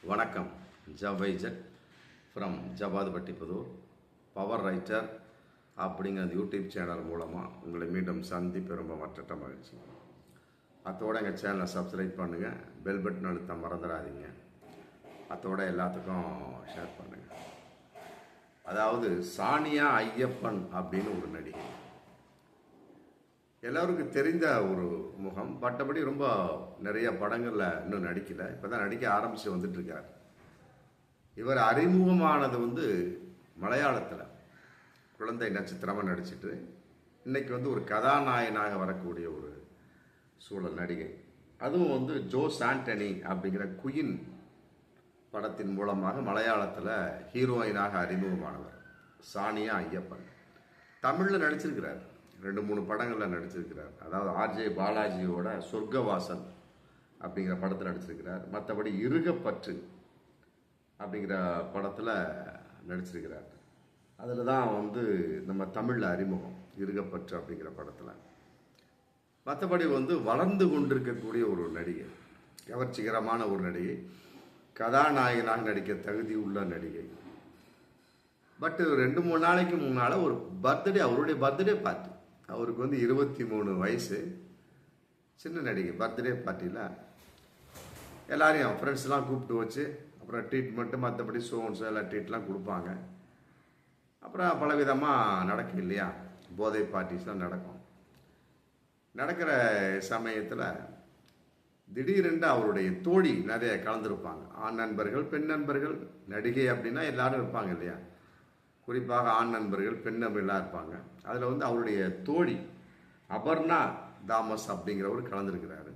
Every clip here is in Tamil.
வணக்கம். ஜவைஜட் ஃப்ரம் ஜபாதுபட்டிப்புதூர் பவர் ரைட்டர் அப்படிங்கிற யூடியூப் சேனல் மூலமாக உங்களை மீண்டும் சந்திப்பு ரொம்ப மற்ற மகிழ்ச்சி. அதோட எங்கள் சேனலை சப்ஸ்கிரைப் பண்ணுங்கள், பெல் பட்டன் அழுத்த மறந்துடாதீங்க. அதோட எல்லாத்துக்கும் ஷேர் பண்ணுங்கள். அதாவது சானியா ஐயப்பன் அப்படின்னு ஒரு நடிகை, எல்லாருக்கும் தெரிந்த ஒரு முகம். பட்டபடி ரொம்ப நிறைய படங்களில் இன்னும் நடிக்கலை, இப்போ தான் நடிக்க ஆரம்பித்து வந்துட்டுருக்கார். இவர் அறிமுகமானது மலையாளத்தில் குழந்தை நட்சத்திரமாக நடிச்சிட்டு இன்னைக்கு ஒரு கதாநாயகனாக வரக்கூடிய ஒரு சூழல் நடிகை. அதுவும் ஜோஸ் ஆண்டனி அப்படிங்கிற குயின் படத்தின் மூலமாக மலையாளத்தில் ஹீரோயினாக அறிமுகமானவர் சானியா ஐயப்பன். தமிழில் நடிச்சிருக்கிறார், 2-3 படங்களில் நடிச்சிருக்கிறார். அதாவது ஆர்ஜே பாலாஜியோட சொர்க்கவாசல் அப்படிங்கிற படத்தில் நடிச்சிருக்கிறார். மற்றபடி இருகப்பற்று அப்படிங்கிற படத்தில் நடிச்சிருக்கிறார். அதில் தான் நம்ம தமிழில் அறிமுகம், இருகப்பற்று அப்படிங்கிற படத்தில். மற்றபடி வளர்ந்து கொண்டிருக்கக்கூடிய ஒரு நடிகை, கவர்ச்சிகரமான ஒரு நடிகை, கதாநாயகனாக நடிக்க தகுதி உள்ள நடிகை. பட் 2-3 நாளைக்கு முன்னால் ஒரு பர்த்டே, அவருடைய பர்த்டே பார்ட்டி. அவருக்கு 23 வயசு, சின்ன நடிகை. பர்த்டே பார்ட்டியில் எல்லாரையும் ஃப்ரெண்ட்ஸ்லாம் கூப்பிட்டு வச்சு அப்புறம் ட்ரீட்மெண்ட்டு மற்றபடி சோன்ஸோ எல்லாம் ட்ரீட்லாம் கொடுப்பாங்க. அப்புறம் பலவிதமாக நடக்கும் இல்லையா, போதை பார்ட்டிஸ்லாம் நடக்கும். நடக்கிற சமயத்தில் திடீரென்று அவருடைய தோழி நிறைய கலந்துருப்பாங்க. ஆண் நண்பர்கள், பெண் நண்பர்கள். நடிகை அப்படின்னா எல்லாரும் இருப்பாங்க இல்லையா, குறிப்பாக ஆண் நண்பர்கள், பெண் நண்பர்களாக இருப்பாங்க. அதில் அவருடைய தோழி அபர்ணா தாமஸ் அப்படிங்கிறவர் கலந்துருக்கிறாரு.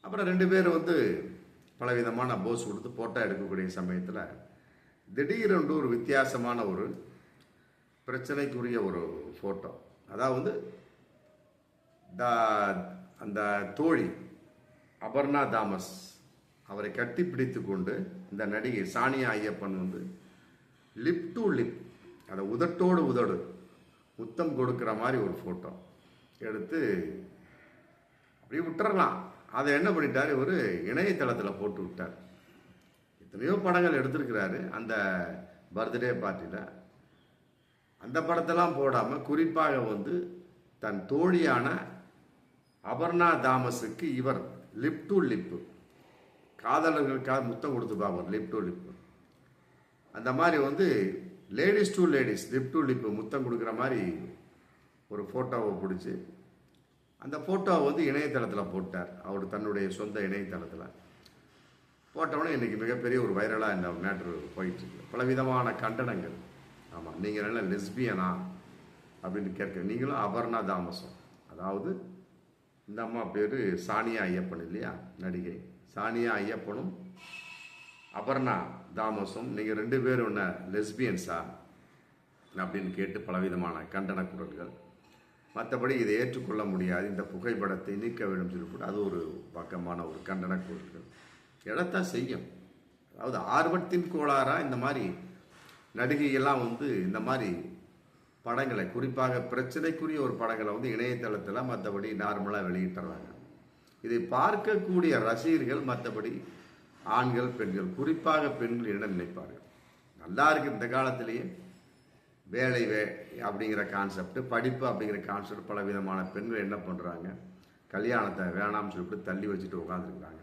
அப்புறம் 2 பேர் பலவிதமான போஸ் கொடுத்து ஃபோட்டோ எடுக்கக்கூடிய சமயத்தில் திடீரென்று ஒரு வித்தியாசமான ஒரு பிரச்சனைக்குரிய ஒரு ஃபோட்டோ. அதாவது அந்த தோழி அபர்ணா தாமஸ் அவரை கட்டி பிடித்து கொண்டு இந்த நடிகை Sania Ayyappan lip to lip, அதை உதட்டோடு உதடு முத்தம் கொடுக்குற மாதிரி ஒரு ஃபோட்டோ எடுத்து அப்படி விட்டுறலாம். அதை என்ன பண்ணிட்டார், இவர் இணையதளத்தில் போட்டு விட்டார். எத்தனையோ படங்கள் எடுத்திருக்கிறாரு அந்த பர்த்டே பார்ட்டியில். அந்த படத்தெல்லாம் போடாமல் குறிப்பாக தன் தோழியான அபர்ணா தாமஸுக்கு இவர் லிப் டு லிப்பு, காதலர்களுக்காக முத்தம் கொடுத்துப்பாங்க, லிப் டு லிப்பு. அந்த மாதிரி ladies to ladies lip to lip முத்தம் கொடுக்குற மாதிரி ஒரு ஃபோட்டோவை பிடிச்சி அந்த ஃபோட்டோவை இணையதளத்தில் போட்டார். அவர் தன்னுடைய சொந்த இணையதளத்தில் போட்டவுடனே இன்றைக்கி மிகப்பெரிய ஒரு வைரலாக இந்த மேட்ரு போயிட்டுருக்கு. பலவிதமான கண்டனங்கள். ஆமாம், நீங்கள் என்ன லெஸ்பியனா அப்படின்னு கேட்க, நீங்களும் அபர்ணா தாமஸும். அதாவது இந்த அம்மா பேர் சானியா ஐயப்பன் இல்லையா, நடிகை சானியா ஐயப்பனும் அபர்ணா தாமஸும் நீங்கள் 2 பேரும் என்ன லெஸ்பியன்ஸா அப்படின்னு கேட்டு பலவிதமான கண்டன குரல்கள். மற்றபடி இதை ஏற்றுக்கொள்ள முடியாது, இந்த புகைப்படத்தை நீக்க வேண்டும் சொல்லி அது ஒரு பக்கமான ஒரு கண்டன குரல்கள் எழத்தான் செய்யும். அதாவது ஆர்வத்தின் கோளாறாக இந்த மாதிரி நடிகைகள்லாம் இந்த மாதிரி படங்களை, குறிப்பாக பிரச்சனைக்குரிய ஒரு படங்களை இணையதளத்தில் மற்றபடி நார்மலாக வெளியிட்டுறாங்க. இதை பார்க்கக்கூடிய ரசிகர்கள், மற்றபடி ஆண்கள், பெண்கள், குறிப்பாக பெண்கள் என்ன நினைப்பார்கள், நல்லா இருக்கு இந்த காலத்திலேயே வேலை அப்படிங்கிற கான்செப்ட், படிப்பு அப்படிங்கிற கான்செப்ட். பல விதமான பெண்கள் என்ன பண்ணுறாங்க, கல்யாணத்தை வேணாம்னு சொல்லிட்டு தள்ளி வச்சுட்டு உட்காந்துருக்குறாங்க.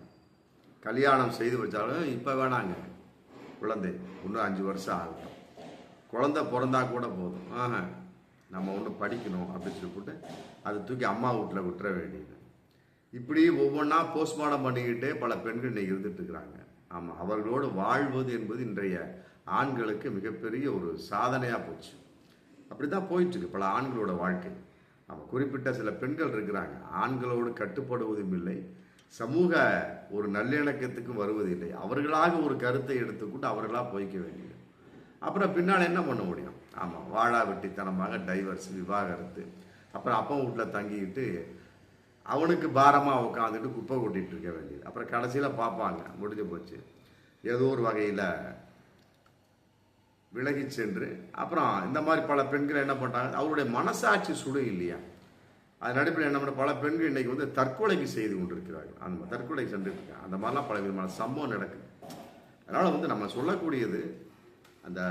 கல்யாணம் செய்து வச்சாலும் இப்போ வேணாங்க, குழந்தை இன்னும் 5 வருஷம் ஆகட்டும், குழந்தை பிறந்தா கூட போதும், நம்ம படிக்கணும் அப்படின்னு சொல்லிவிட்டு அதை தூக்கி அம்மா வீட்டில் விட்டுற வேண்டியது. இப்படி ஒவ்வொன்றா போஸ்ட்மார்ட்டம் பண்ணிக்கிட்டே பல பெண்கள் இன்னைக்கு இருந்துட்டு இருக்கிறாங்க. ஆமாம், அவர்களோடு வாழ்வது என்பது இன்றைய ஆண்களுக்கு மிகப்பெரிய ஒரு சாதனையாக போச்சு. அப்படி தான் போயிட்டுருக்கு பல ஆண்களோட வாழ்க்கை. ஆமாம், குறிப்பிட்ட சில பெண்கள் இருக்கிறாங்க, ஆண்களோடு கட்டுப்படுவதும் இல்லை, சமூக ஒரு நல்லிணக்கத்துக்கும் வருவதில்லை. அவர்களாக ஒரு கருத்தை எடுத்துக்கொண்டு அவர்களாக போய்க்க வேண்டியது. அப்புறம் பின்னால் என்ன பண்ண முடியும்? ஆமாம், வாழா வெட்டித்தனமாக டைவர்ஸ், விவாகரத்து. அப்புறம் அப்பா வீட்டில் தங்கிக்கிட்டு அவனுக்கு பாரமாக உட்காந்துட்டு குப்பை கொட்டிகிட்டு இருக்க வேண்டியது. அப்புறம் கடைசியில் பார்ப்பாங்க, முடிஞ்சு போச்சு, ஏதோ ஒரு வகையில் விலகி சென்று. அப்புறம் இந்த மாதிரி பல பெண்கள் என்ன பண்ணுறாங்க, அவருடைய மனசாட்சி சுடு இல்லையா, அதன் அடிப்படையில் என்ன பண்ண பல பெண்கள் இன்றைக்கி தற்கொலைக்கு செய்து கொண்டிருக்கிறார்கள். அந்த தற்கொலை சென்றிருக்காங்க. அந்த மாதிரிலாம் பல விதமான சம்பவம் நடக்குது. அதனால் வந்து நம்ம சொல்லக்கூடியது அந்த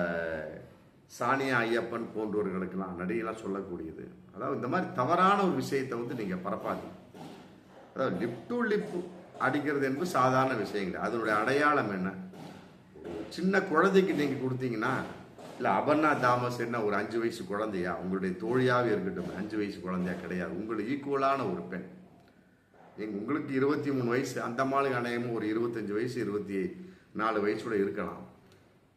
சானியா ஐயப்பன் போன்றவர்களுக்கெல்லாம் நடிகெல்லாம் சொல்லக்கூடியது, அதாவது இந்த மாதிரி தவறான ஒரு விஷயத்தை வந்து நீங்கள் பரப்பாதீங்க. அதாவது லிப் டு லிப் அடிக்கிறது என்பது சாதாரண விஷயம் கிடையாது. அதனுடைய அடையாளம் என்ன? சின்ன குழந்தைக்கு நீங்கள் கொடுத்தீங்கன்னா, இல்லை அபர்ணா தாமஸ் என்ன ஒரு 5 வயசு குழந்தையா? உங்களுடைய தோழியாகவே இருக்கட்டும், 5 வயசு குழந்தையா கிடையாது. உங்களுக்கு ஈக்குவலான ஒரு பெண். உங்களுக்கு 23 வயசு, அந்த மாளுக்கு அநேகமும் ஒரு 25 வயசு 24 வயசோட இருக்கலாம்.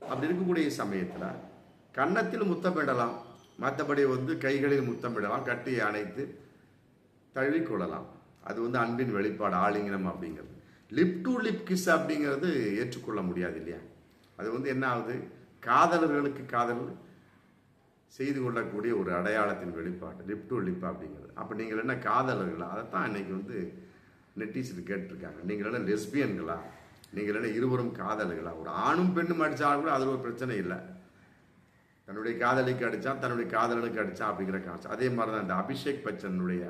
அப்படி இருக்கக்கூடிய சமயத்தில் கன்னத்தில் முத்தமிடலாம், மற்றபடி வந்து கைகளில் முத்தமிடலாம், கட்டி அணைத்து தழுவிக்கொள்ளலாம். அது வந்து அன்பின் வெளிப்பாடு, ஆலிங்கனம் அப்படிங்கிறது. லிப் டு லிப் கிஸ் அப்படிங்கிறது ஏற்றுக்கொள்ள முடியாது இல்லையா? அது வந்து என்ன ஆகுது, காதலர்களுக்கு காதல் செய்து கொள்ளக்கூடிய ஒரு அடையாளத்தின் வெளிப்பாடு லிப் டு லிப் அப்படிங்கிறது. அப்போ நீங்கள் என்ன காதலர்களா? அதைத்தான் இன்னைக்கு வந்து நெட்டிசன் கேட்டிருக்காங்க. நீங்கள் என்ன லெஸ்பியன்களா? நீங்கள் என்ன இருவரும் காதல்களா? ஒரு ஆணும் பெண்ணும் அடித்தாலும் கூட அதில் ஒரு பிரச்சனை இல்லை. தன்னுடைய காதலிக்கு அடித்தான், தன்னுடைய காதலனுக்கு அடித்தான் அப்படிங்கிற காசு. அதே மாதிரி தான் இந்த அபிஷேக் பச்சனுடைய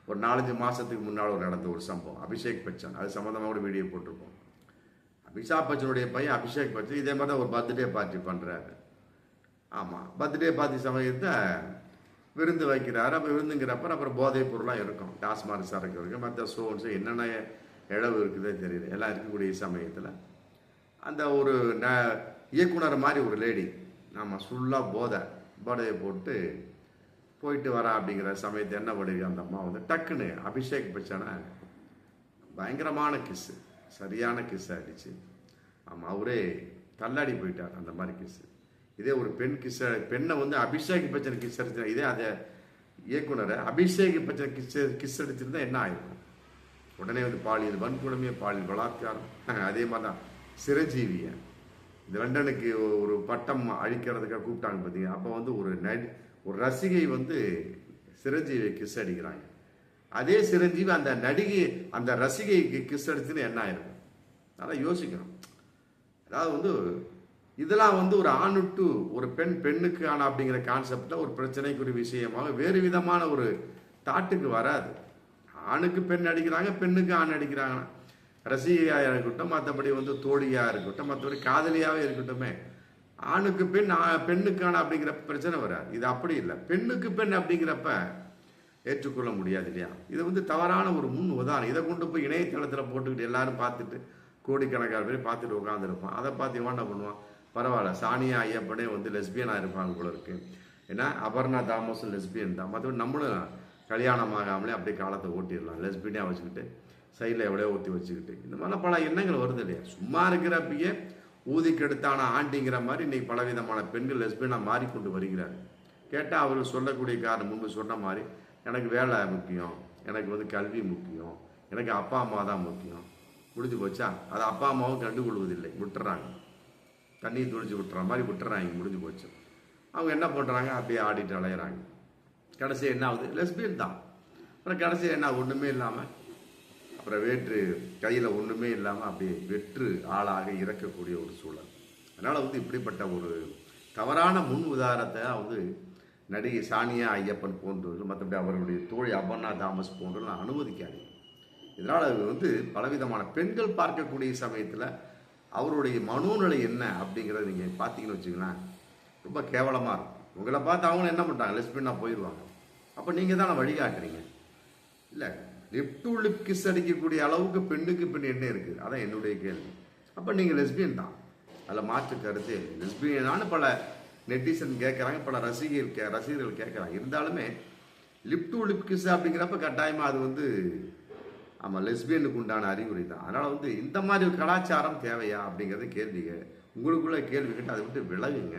ஒரு 4-5 மாதத்துக்கு முன்னால் நடந்த ஒரு சம்பவம். அபிஷேக் பச்சன், அது சம்மந்தமாக கூட வீடியோ போட்டிருப்போம். அபிஷாக் பச்சனுடைய பையன் அபிஷேக் பச்சன் இதே மாதிரி தான் ஒரு பர்த்டே பார்ட்டி பண்ணுறாரு. ஆமாம், பர்த்டே பார்ட்டி சமயத்தை விருந்து வைக்கிறாரு. அப்போ விருந்துங்கிறப்ப அப்புறம் போதைப் பொருளாக இருக்கும், டாஸ்மாக் சரக்கு இருக்குது, மற்ற சோன்ஸு என்னென்ன இழவு இருக்குதே தெரியல, எல்லாம் இருக்கக்கூடிய சமயத்தில் அந்த ஒரு இயக்குனர் மாதிரி ஒரு லேடி, ஆமாம், ஃபுல்லாக போதையை போட்டு போயிட்டு வரா. அப்படிங்கிற சமயத்தை என்ன பண்ணுது, அந்த அம்மா வந்து டக்குன்னு அபிஷேக் பச்சனை பயங்கரமான கிஸ்ஸு, சரியான கிஸ் அடிச்சு, ஆமாம், அவரே தள்ளாடி போயிட்டார். அந்த மாதிரி கிஸ்ஸு. இதே ஒரு பெண் பெண்ணை வந்து அபிஷேக் பச்சன் கிஸ் அடிச்சா, இதே அதை இயக்குனரை அபிஷேக் பச்சன் கிஸ் அடிச்சிருந்தா என்ன ஆயிருக்கும்? உடனே வந்து பாலியல் வன்கொடுமை, பாலியல் பலாத்காரம். அதே மாதிரி தான் சிரஞ்சீவியை இந்த லண்டனுக்கு ஒரு பட்டம் அழிக்கிறதுக்காக கூப்பிட்டாங்க பார்த்தீங்க. அப்போ வந்து ஒரு ரசிகை வந்து சிரஞ்சீவியை கிஸ் அடிக்கிறாங்க. அதே சிரஞ்சீவி அந்த நடிகை அந்த ரசிகைக்கு கிஸ் அடிச்சுன்னு என்ன ஆயிருக்கும்? அதெல்லாம் யோசிக்கணும். அதாவது வந்து இதெல்லாம் வந்து ஒரு ஆணுட்டு ஒரு பெண்ணுக்கு ஆன அப்படிங்கிற கான்செப்டில் ஒரு பிரச்சனைக்குரிய விஷயமாக வேறு விதமான ஒரு தாட்டுக்கு வராது. ஆணுக்கு பெண் அடிக்கிறாங்க, பெண்ணுக்கு ஆண் அடிக்கிறாங்க. ரசிகையாக இருக்கட்டும், மற்றபடி வந்து தோழியாக இருக்கட்டும், மற்றபடி காதலியாகவே இருக்கட்டுமே, ஆணுக்கு பெண் பெண்ணுக்கான அப்படிங்கிற பிரச்சனை வராது. இது அப்படி இல்லை. பெண்ணுக்கு பெண் அப்படிங்கிறப்ப ஏற்றுக்கொள்ள முடியாது இல்லையா? இது வந்து தவறான ஒரு முன் உதாரணம். இதை கொண்டு போய் இணையதளத்தில் போட்டுக்கிட்டு எல்லாரும் பார்த்துட்டு கோடிக்கணக்கான பேர் பார்த்துட்டு உட்காந்துருப்பான். அதை பார்த்து இவன் என்ன பண்ணுவான், பரவாயில்ல சானியா ஐயப்பனே வந்து லெஸ்பியனாக இருப்பாங்க போல இருக்கு, ஏன்னா அபர்ணா தாமஸும் லெஸ்பியன் தான், மற்றபடி நம்மளும் கல்யாணம் ஆகாமலே அப்படியே காலத்தை ஓட்டிடலாம், லெஸ்பியனாக வச்சுக்கிட்டு சைடில் எவ்வளோ ஊற்றி வச்சுக்கிட்டு. இந்த மாதிரிலாம் பல எண்ணங்கள் வருது இல்லையா? சும்மா இருக்கிறப்பயே ஊதிக்கெடுத்தான ஆண்டிங்கிற மாதிரி இன்னைக்கு பலவிதமான பெண்கள் லெஸ்பியனாக மாறிக்கொண்டு வருகிறார். கேட்டால் அவர் சொல்லக்கூடிய காரணம் முன்பு சொன்ன மாதிரி, எனக்கு வேலை முக்கியம், எனக்கு வந்து கல்வி முக்கியம், எனக்கு அப்பா அம்மா தான் முக்கியம். முடிஞ்சு போச்சா? அது அப்பா அம்மாவும் கண்டுகொள்வதில்லை, விட்டுறாங்க, தண்ணியை துளிச்சு விட்டுற மாதிரி விட்டுறாங்க, முடிஞ்சு போச்சு. அவங்க என்ன பண்ணுறாங்க, அப்படியே ஆடிட்டு அலையிறாங்க. கடைசி என்ன ஆகுது, லெஸ்பியன் தான். அப்புறம் கடைசி என்ன, ஒன்றுமே இல்லாமல் அப்புறம் வேற்று கையில் ஒன்றுமே இல்லாமல் அப்படியே வெற்று ஆளாக இறக்கக்கூடிய ஒரு சூழல். அதனால் வந்து இப்படிப்பட்ட ஒரு தவறான முன் உதாரணத்தை வந்து நடிகை சானியா ஐயப்பன் போன்றவர்கள், மற்றபடி அவர்களுடைய தோழி அபர்ணா தாமஸ் போன்றவர்கள் அனுமதிக்காதீங்க. இதனால் அது வந்து பலவிதமான பெண்கள் பார்க்கக்கூடிய சமயத்தில் அவருடைய மனோநிலை என்ன அப்படிங்கிறத நீங்கள் பார்த்தீங்கன்னு வச்சுக்கலாம், ரொம்ப கேவலமாக இருக்கும். உங்களை பார்த்து அவங்க என்ன பண்ணுறாங்க, லெஸ்பியனாக போயிடுவாங்க. அப்போ நீங்கள் தான் வழிகாட்டுறீங்க. இல்லை, லிப் டு லிப் கிஸ் அடிக்கக்கூடிய அளவுக்கு பெண்ணுக்கு பெண் என்ன இருக்குது, அதான் என்னுடைய கேள்வி. அப்போ நீங்கள் லெஸ்பியன் தான், அதில் மாற்று கருத்தே இல்லை. லெஸ்பியனானு பல நெட்டிசன் கேட்குறாங்க, பல ரசிகர்கள் கேட்குறாங்க. இருந்தாலுமே லிப் டு லிப் கிஸ் அப்படிங்கிறப்ப கட்டாயமாக அது வந்து ஆமாம் லெஸ்பியனுக்கு உண்டான அறிகுறி தான். அதனால் வந்து இந்த மாதிரி ஒரு கலாச்சாரம் தேவையா அப்படிங்கிறது கேள்விங்க. உங்களுக்குள்ளே கேள்வி கேட்டு அதை விட்டு விலகுங்க.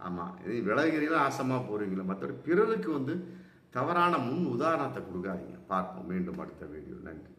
ஆமாம், இது விலகிறீங்களா, ஆசமாக போகிறீங்களா, மற்றபடி பிறருக்கு வந்து தவறான முன் உதாரணத்தை கொடுக்காதீங்க. பார்ப்போம் மீண்டும் அடுத்த வீடியோ. நன்றி.